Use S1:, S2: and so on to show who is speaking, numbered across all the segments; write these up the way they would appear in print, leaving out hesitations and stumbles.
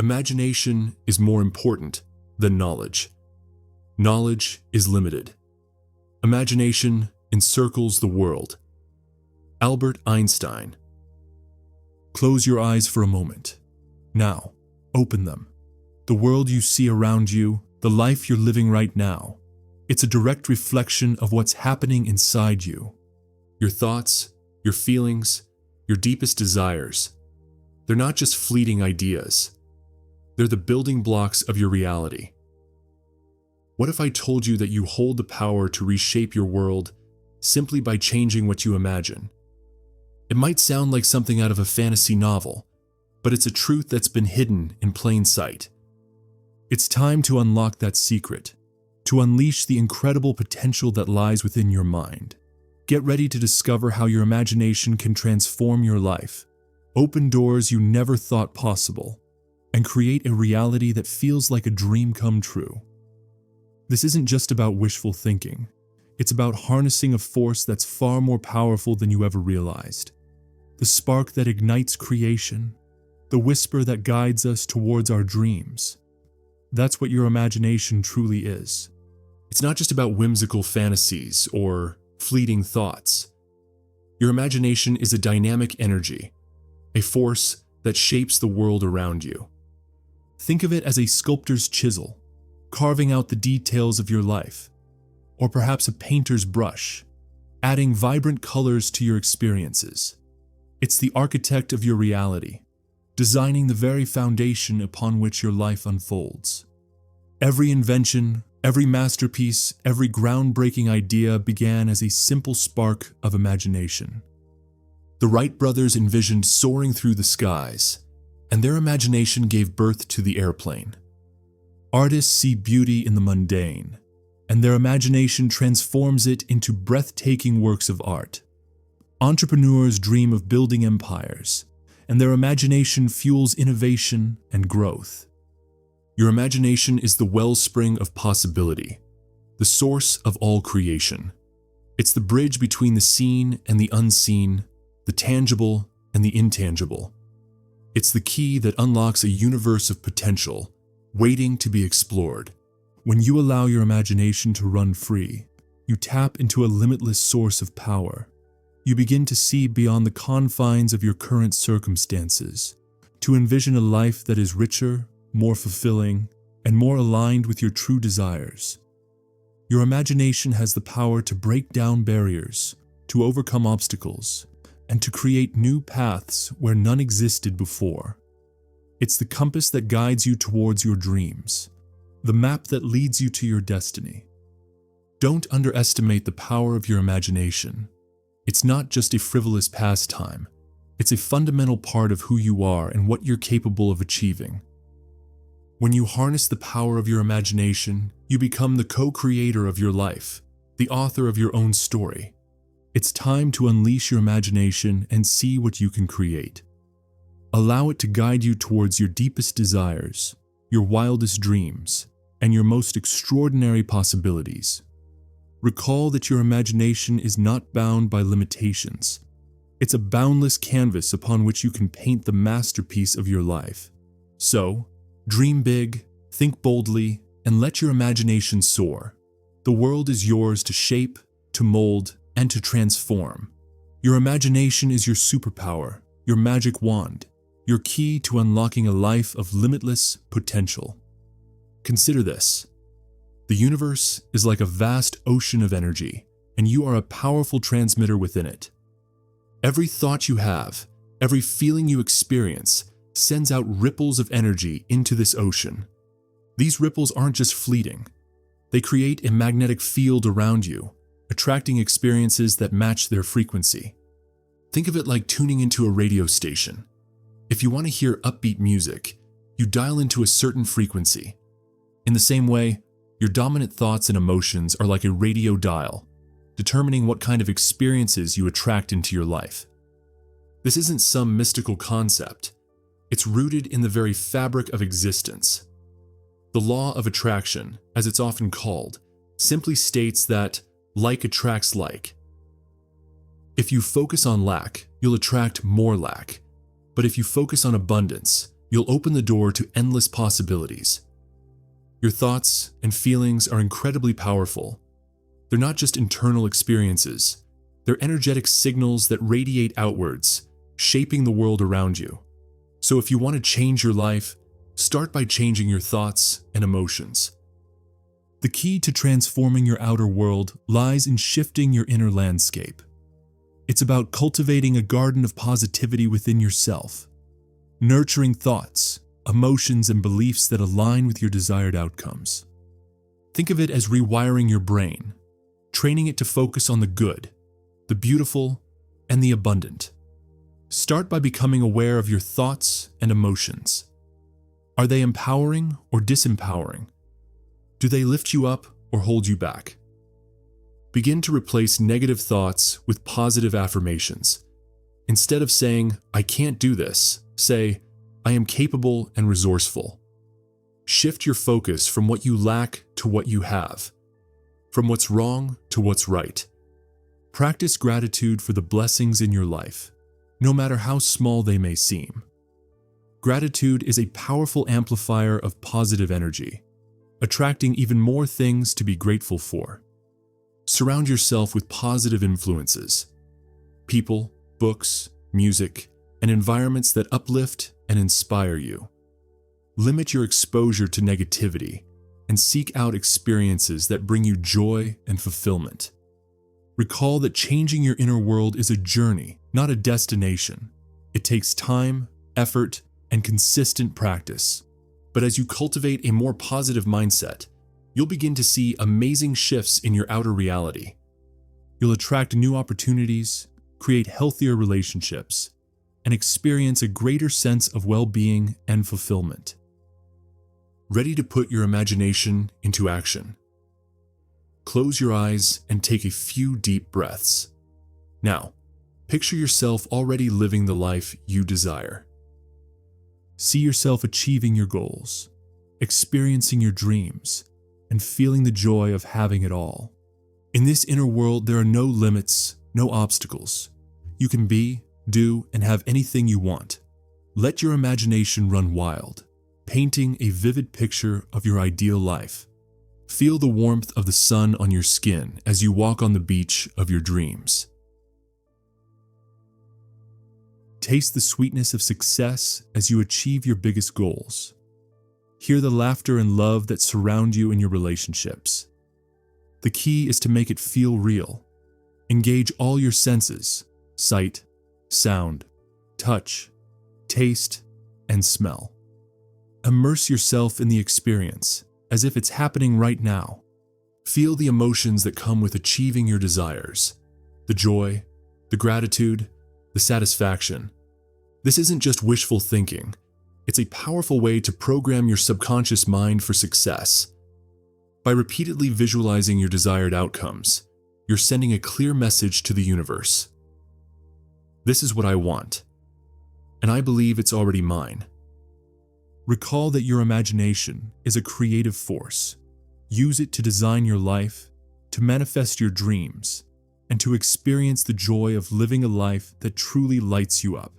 S1: Imagination is more important than knowledge. Knowledge is limited. Imagination encircles the world. Albert Einstein. Close your eyes for a moment. Now, open them. The world you see around you, the life you're living right now, it's a direct reflection of what's happening inside you. Your thoughts, your feelings, your deepest desires. They're not just fleeting ideas. They're the building blocks of your reality. What if I told you that you hold the power to reshape your world simply by changing what you imagine? It might sound like something out of a fantasy novel, but it's a truth that's been hidden in plain sight. It's time to unlock that secret, to unleash the incredible potential that lies within your mind. Get ready to discover how your imagination can transform your life, open doors you never thought possible, and create a reality that feels like a dream come true. This isn't just about wishful thinking. It's about harnessing a force that's far more powerful than you ever realized. The spark that ignites creation, the whisper that guides us towards our dreams. That's what your imagination truly is. It's not just about whimsical fantasies or fleeting thoughts. Your imagination is a dynamic energy, a force that shapes the world around you. Think of it as a sculptor's chisel, carving out the details of your life, or perhaps a painter's brush, adding vibrant colors to your experiences. It's the architect of your reality, designing the very foundation upon which your life unfolds. Every invention, every masterpiece, every groundbreaking idea began as a simple spark of imagination. The Wright brothers envisioned soaring through the skies, and their imagination gave birth to the airplane. Artists see beauty in the mundane, and their imagination transforms it into breathtaking works of art. Entrepreneurs dream of building empires, and their imagination fuels innovation and growth. Your imagination is the wellspring of possibility, the source of all creation. It's the bridge between the seen and the unseen, the tangible and the intangible. It's the key that unlocks a universe of potential, waiting to be explored. When you allow your imagination to run free, you tap into a limitless source of power. You begin to see beyond the confines of your current circumstances, to envision a life that is richer, more fulfilling, and more aligned with your true desires. Your imagination has the power to break down barriers, to overcome obstacles, and to create new paths where none existed before. It's the compass that guides you towards your dreams, the map that leads you to your destiny. Don't underestimate the power of your imagination. It's not just a frivolous pastime. It's a fundamental part of who you are and what you're capable of achieving. When you harness the power of your imagination, you become the co-creator of your life, the author of your own story. It's time to unleash your imagination and see what you can create. Allow it to guide you towards your deepest desires, your wildest dreams, and your most extraordinary possibilities. Recall that your imagination is not bound by limitations. It's a boundless canvas upon which you can paint the masterpiece of your life. So, dream big, think boldly, and let your imagination soar. The world is yours to shape, to mold, and to transform. Your imagination is your superpower, your magic wand, your key to unlocking a life of limitless potential. Consider this. The universe is like a vast ocean of energy, and you are a powerful transmitter within it. Every thought you have, every feeling you experience, sends out ripples of energy into this ocean. These ripples aren't just fleeting. They create a magnetic field around you, attracting experiences that match their frequency. Think of it like tuning into a radio station. If you want to hear upbeat music, you dial into a certain frequency. In the same way, your dominant thoughts and emotions are like a radio dial, determining what kind of experiences you attract into your life. This isn't some mystical concept. It's rooted in the very fabric of existence. The law of attraction, as it's often called, simply states that like attracts like. If you focus on lack, you'll attract more lack. But if you focus on abundance, you'll open the door to endless possibilities. Your thoughts and feelings are incredibly powerful. They're not just internal experiences, they're energetic signals that radiate outwards, shaping the world around you. So if you want to change your life, start by changing your thoughts and emotions. The key to transforming your outer world lies in shifting your inner landscape. It's about cultivating a garden of positivity within yourself, nurturing thoughts, emotions, and beliefs that align with your desired outcomes. Think of it as rewiring your brain, training it to focus on the good, the beautiful, and the abundant. Start by becoming aware of your thoughts and emotions. Are they empowering or disempowering? Do they lift you up or hold you back? Begin to replace negative thoughts with positive affirmations. Instead of saying, "I can't do this," say, "I am capable and resourceful." Shift your focus from what you lack to what you have, from what's wrong to what's right. Practice gratitude for the blessings in your life, no matter how small they may seem. Gratitude is a powerful amplifier of positive energy, attracting even more things to be grateful for. Surround yourself with positive influences, people, books, music, and environments that uplift and inspire you. Limit your exposure to negativity and seek out experiences that bring you joy and fulfillment. Recall that changing your inner world is a journey, not a destination. It takes time, effort, and consistent practice. But as you cultivate a more positive mindset, you'll begin to see amazing shifts in your outer reality. You'll attract new opportunities, create healthier relationships, and experience a greater sense of well-being and fulfillment. Ready to put your imagination into action? Close your eyes and take a few deep breaths. Now, picture yourself already living the life you desire. See yourself achieving your goals, experiencing your dreams, and feeling the joy of having it all. In this inner world, there are no limits, no obstacles. You can be, do, and have anything you want. Let your imagination run wild, painting a vivid picture of your ideal life. Feel the warmth of the sun on your skin as you walk on the beach of your dreams. Taste the sweetness of success as you achieve your biggest goals. Hear the laughter and love that surround you in your relationships. The key is to make it feel real. Engage all your senses: sight, sound, touch, taste, and smell. Immerse yourself in the experience as if it's happening right now. Feel the emotions that come with achieving your desires: the joy, the gratitude, the satisfaction. This isn't just wishful thinking. It's a powerful way to program your subconscious mind for success. By repeatedly visualizing your desired outcomes, you're sending a clear message to the universe. This is what I want, and I believe it's already mine. Recall that your imagination is a creative force. Use it to design your life, to manifest your dreams, and to experience the joy of living a life that truly lights you up.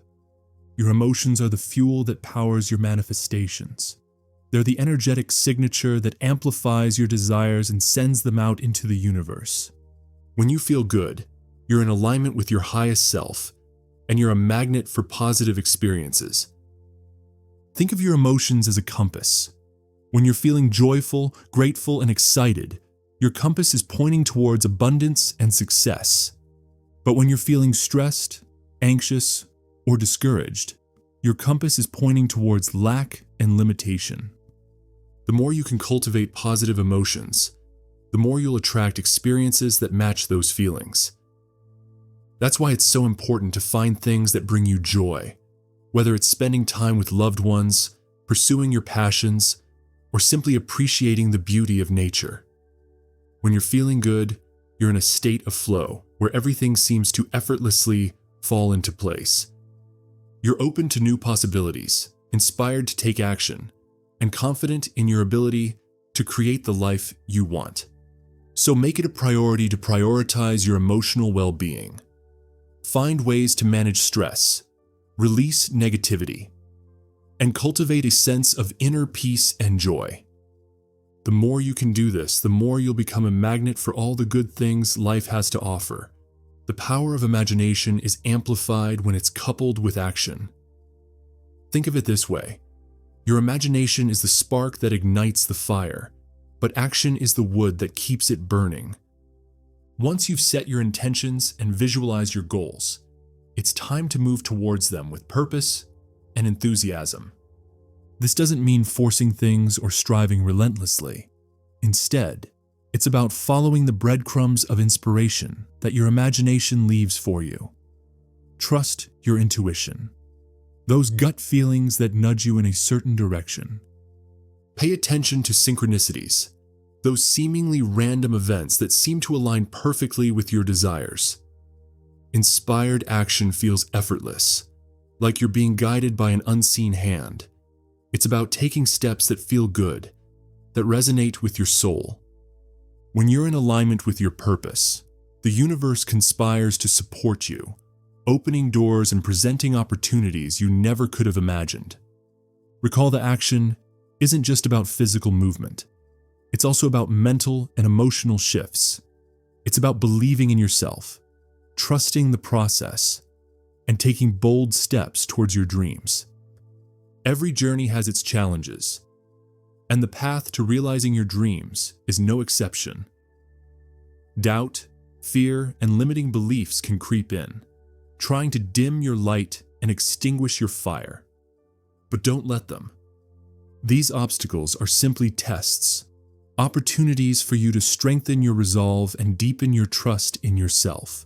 S1: Your emotions are the fuel that powers your manifestations. They're the energetic signature that amplifies your desires and sends them out into the universe. When you feel good, you're in alignment with your highest self, and you're a magnet for positive experiences. Think of your emotions as a compass. When you're feeling joyful, grateful, and excited, your compass is pointing towards abundance and success. But when you're feeling stressed, anxious, or discouraged, your compass is pointing towards lack and limitation. The more you can cultivate positive emotions, the more you'll attract experiences that match those feelings. That's why it's so important to find things that bring you joy, whether it's spending time with loved ones, pursuing your passions, or simply appreciating the beauty of nature. When you're feeling good, you're in a state of flow where everything seems to effortlessly fall into place. You're open to new possibilities, inspired to take action, and confident in your ability to create the life you want. So make it a priority to prioritize your emotional well-being. Find ways to manage stress, release negativity, and cultivate a sense of inner peace and joy. The more you can do this, the more you'll become a magnet for all the good things life has to offer. The power of imagination is amplified when it's coupled with action. Think of it this way. Your imagination is the spark that ignites the fire, but action is the wood that keeps it burning. Once you've set your intentions and visualized your goals, it's time to move towards them with purpose and enthusiasm. This doesn't mean forcing things or striving relentlessly. Instead, it's about following the breadcrumbs of inspiration that your imagination leaves for you. Trust your intuition, those gut feelings that nudge you in a certain direction. Pay attention to synchronicities, those seemingly random events that seem to align perfectly with your desires. Inspired action feels effortless, like you're being guided by an unseen hand. It's about taking steps that feel good, that resonate with your soul. When you're in alignment with your purpose, the universe conspires to support you, opening doors and presenting opportunities you never could have imagined. Recall that action isn't just about physical movement. It's also about mental and emotional shifts. It's about believing in yourself, trusting the process, and taking bold steps towards your dreams. Every journey has its challenges, and the path to realizing your dreams is no exception. Doubt, fear, and limiting beliefs can creep in, trying to dim your light and extinguish your fire. But don't let them. These obstacles are simply tests, opportunities for you to strengthen your resolve and deepen your trust in yourself.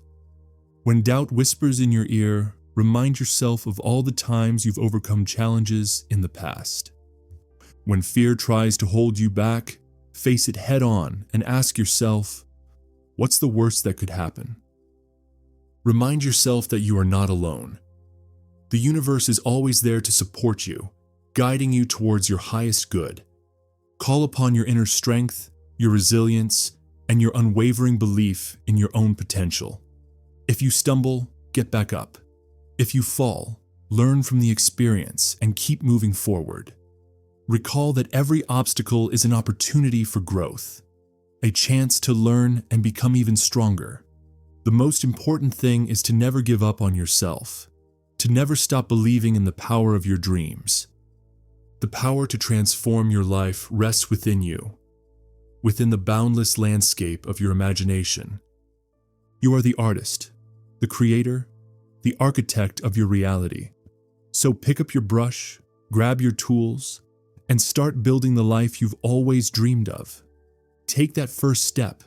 S1: When doubt whispers in your ear, remind yourself of all the times you've overcome challenges in the past. When fear tries to hold you back, face it head on and ask yourself, what's the worst that could happen? Remind yourself that you are not alone. The universe is always there to support you, guiding you towards your highest good. Call upon your inner strength, your resilience, and your unwavering belief in your own potential. If you stumble, get back up. If you fall, learn from the experience and keep moving forward. Recall that every obstacle is an opportunity for growth, a chance to learn and become even stronger. The most important thing is to never give up on yourself, to never stop believing in the power of your dreams. The power to transform your life rests within you, within the boundless landscape of your imagination. You are the artist, the creator, the architect of your reality. So pick up your brush, grab your tools, and start building the life you've always dreamed of. Take that first step,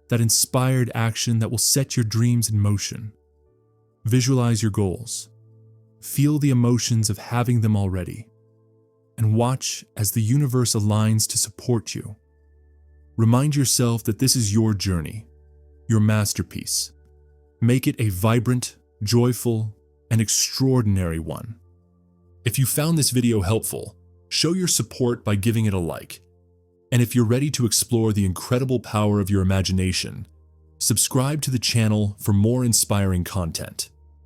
S1: that inspired action that will set your dreams in motion. Visualize your goals. Feel the emotions of having them already. And watch as the universe aligns to support you. Remind yourself that this is your journey, your masterpiece. Make it a vibrant, joyful, and extraordinary one. If you found this video helpful, show your support by giving it a like. And if you're ready to explore the incredible power of your imagination, subscribe to the channel for more inspiring content.